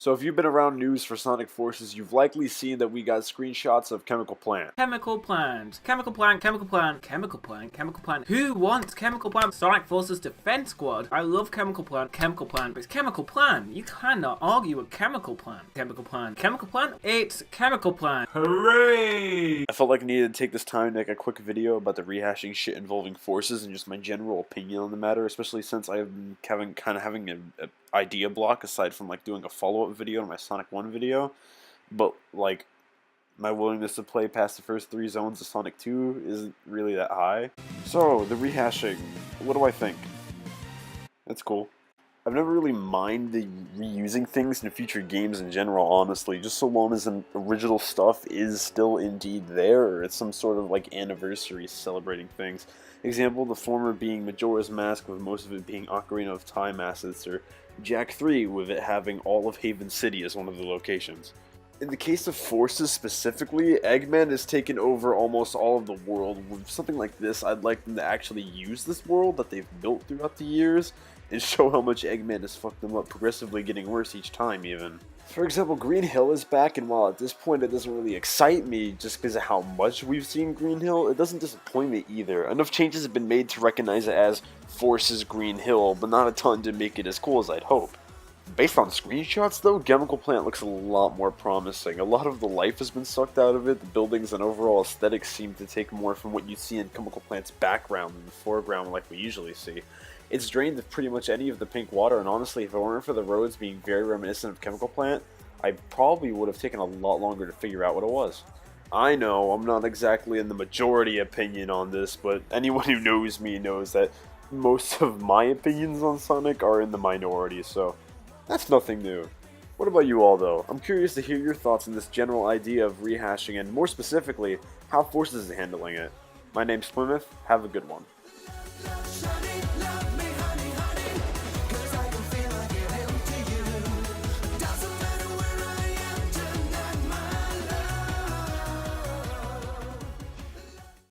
So if you've been around news for Sonic Forces, you've likely seen that we got screenshots of Chemical Plant. Chemical plant. Chemical plant, chemical plant, chemical plant, chemical plant. Who wants chemical plant? Sonic Forces Defense Squad. I love chemical plant, but it's chemical plant. You cannot argue with chemical plant. Chemical plant, chemical plant. It's chemical plant. Hooray! I felt like I needed to take this time to make a quick video about the rehashing shit involving Forces and just my general opinion on the matter, especially since I've been having an idea block aside from like doing a follow-up video to my Sonic 1 video. But like, my willingness to play past the first 3 zones of Sonic 2 isn't really that high. So, the rehashing, what do I think? That's cool. I've never really minded reusing things in future games in general, honestly, just so long as the original stuff is still indeed there, or it's some sort of like anniversary celebrating things. Example, the former being Majora's Mask, with most of it being Ocarina of Time assets, or Jak 3 with it having all of Haven City as one of the locations. In the case of Forces specifically, Eggman has taken over almost all of the world. With something like this, I'd like them to actually use this world that they've built throughout the years, and show how much Eggman has fucked them up, progressively getting worse each time even. For example, Green Hill is back, and while at this point it doesn't really excite me just because of how much we've seen Green Hill, it doesn't disappoint me either. Enough changes have been made to recognize it as Forces Green Hill, but not a ton to make it as cool as I'd hope. Based on screenshots though, Chemical Plant looks a lot more promising. A lot of the life has been sucked out of it, the buildings and overall aesthetics seem to take more from what you see in Chemical Plant's background than the foreground like we usually see. It's drained of pretty much any of the pink water, and honestly, if it weren't for the roads being very reminiscent of Chemical Plant, I probably would have taken a lot longer to figure out what it was. I know, I'm not exactly in the majority opinion on this, but anyone who knows me knows that most of my opinions on Sonic are in the minority, so that's nothing new. What about you all though? I'm curious to hear your thoughts on this general idea of rehashing, and more specifically, how Forces is handling it. My name's Plymouth, have a good one. Love, Sonic, love.